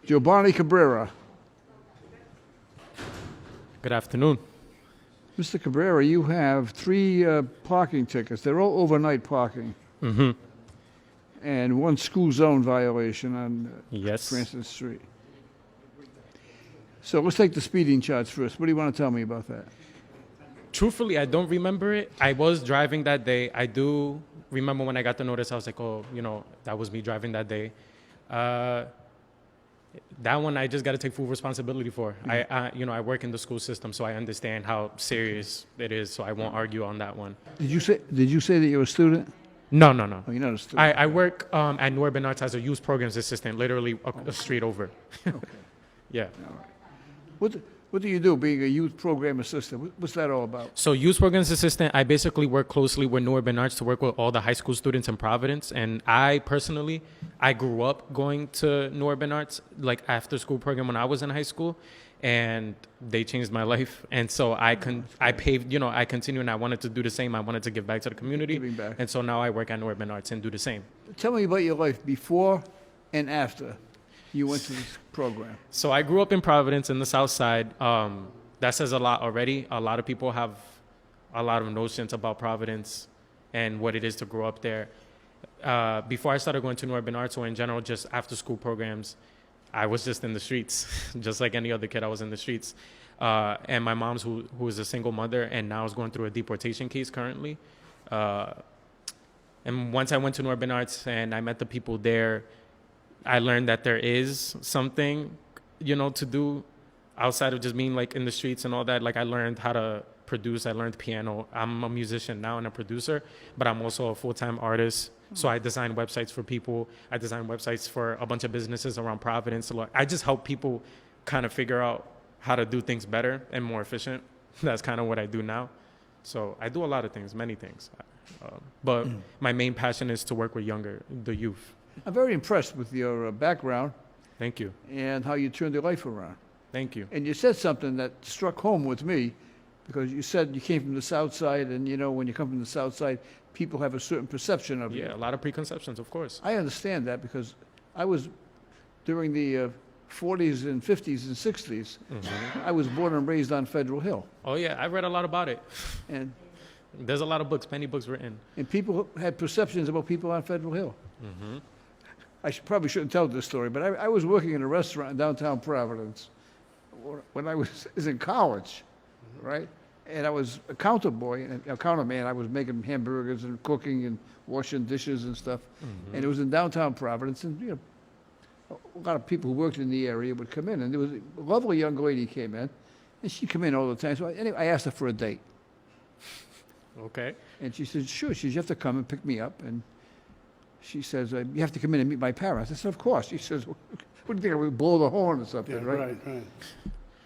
Giovanni Cabrera. Good afternoon. Mr. Cabrera, you have 3 parking tickets. They're all overnight parking. Mm-hmm. And 1 school zone violation on Yes. Francis Street. So let's take the speeding charge first. What do you want to tell me about that? Truthfully, I don't remember it. I was driving that day. I do remember when I got the notice, I was like, oh, that was me driving that day. That one I just got to take full responsibility for. I work in the school system, so I understand how serious it is, so I won't argue on that one. Did you say that you're a student? No. Oh, you're not a student. I work at New Urban Arts as a youth programs assistant, literally a street over. Okay. Yeah. All right. What do you do being a youth program assistant? What's that all about? So youth programs assistant, I basically work closely with New Urban Arts to work with all the high school students in Providence. And I personally, I grew up going to New Urban Arts, like after school program when I was in high school, and they changed my life. And so I continue, and I wanted to do the same. I wanted to give back to the community. Giving back. And so now I work at New Urban Arts and do the same. Tell me about your life before and after you went to this program. So I grew up in Providence in the South Side. That says a lot already. A lot of people have a lot of notions about Providence and what it is to grow up there. Before I started going to New Urban Arts, or in general, just after school programs, I was just in the streets, just like any other kid. I was in the streets. And my mom's, who is a single mother and now is going through a deportation case currently. And once I went to New Urban Arts and I met the people there, I learned that there is something, to do outside of just being like in the streets and all that. Like I learned how to produce. I learned piano. I'm a musician now and a producer, but I'm also a full-time artist. So I design websites for people. I design websites for a bunch of businesses around Providence. So I just help people kind of figure out how to do things better and more efficient. That's kind of what I do now. So I do a lot of things, many things. But my main passion is to work with the youth. I'm very impressed with your background Thank you. and how you turned your life around. Thank you. And you said something that struck home with me, because you said you came from the South Side, and when you come from the South Side, people have a certain perception of you. Yeah, a lot of preconceptions, of course. I understand that, because I was, during the 40s and 50s and 60s, I was born and raised on Federal Hill. Oh, yeah, I read a lot about it. And There's a lot of books, many books written. people had perceptions about people on Federal Hill. I probably shouldn't tell this story, but I was working in a restaurant in downtown Providence when I was in college, right? And I was a counter boy, and a counter man. I was making hamburgers and cooking and washing dishes and stuff. And it was in downtown Providence, and a lot of people who worked in the area would come in. And there was a lovely young lady came in, and she'd come in all the time. So anyway, I asked her for a date. Okay. And she said, sure. She said, you have to come and pick me up. And she says, you have to come in and meet my parents. I said, of course. She says, what do you think, I would blow the horn or something, right? Right.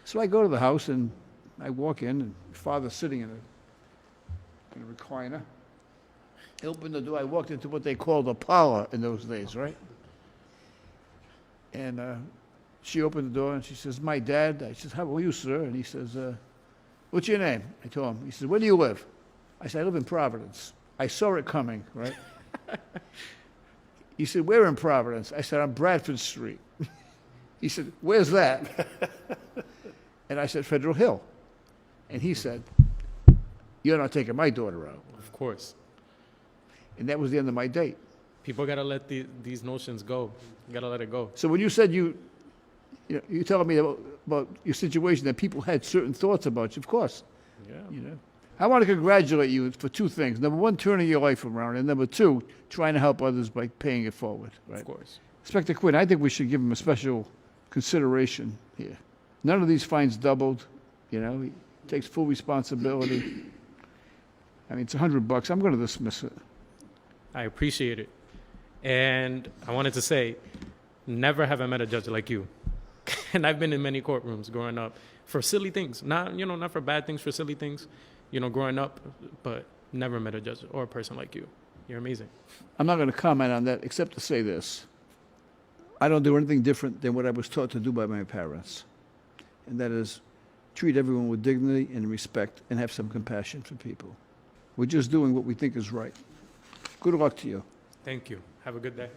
So I go to the house, and I walk in, and father's sitting in a recliner. I opened the door. I walked into what they called a parlor in those days, right? And she opened the door, and she says, my dad. I said, how are you, sir? And he says, what's your name? I told him. He said, where do you live? I said, I live in Providence. I saw it coming, right? He said, where in Providence? I said, on Bradford Street. He said, where's that? And I said, Federal Hill. And he said, you're not taking my daughter out. Of course. And that was the end of my date. People got to let these notions go. You got to let it go. So when you said you're telling me about your situation, that people had certain thoughts about you, of course. Yeah. I want to congratulate you for 2 things. Number 1, turning your life around. And number 2, trying to help others by paying it forward. Right? Of course. Inspector Quinn, I think we should give him a special consideration here. None of these fines doubled. He takes full responsibility. I mean, it's $100. I'm going to dismiss it. I appreciate it. And I wanted to say, never have I met a judge like you. And I've been in many courtrooms growing up for silly things. Not for bad things, for silly things. Growing up, but never met a judge or a person like you. You're amazing. I'm not going to comment on that except to say this. I don't do anything different than what I was taught to do by my parents. And that is treat everyone with dignity and respect and have some compassion for people. We're just doing what we think is right. Good luck to you. Thank you. Have a good day.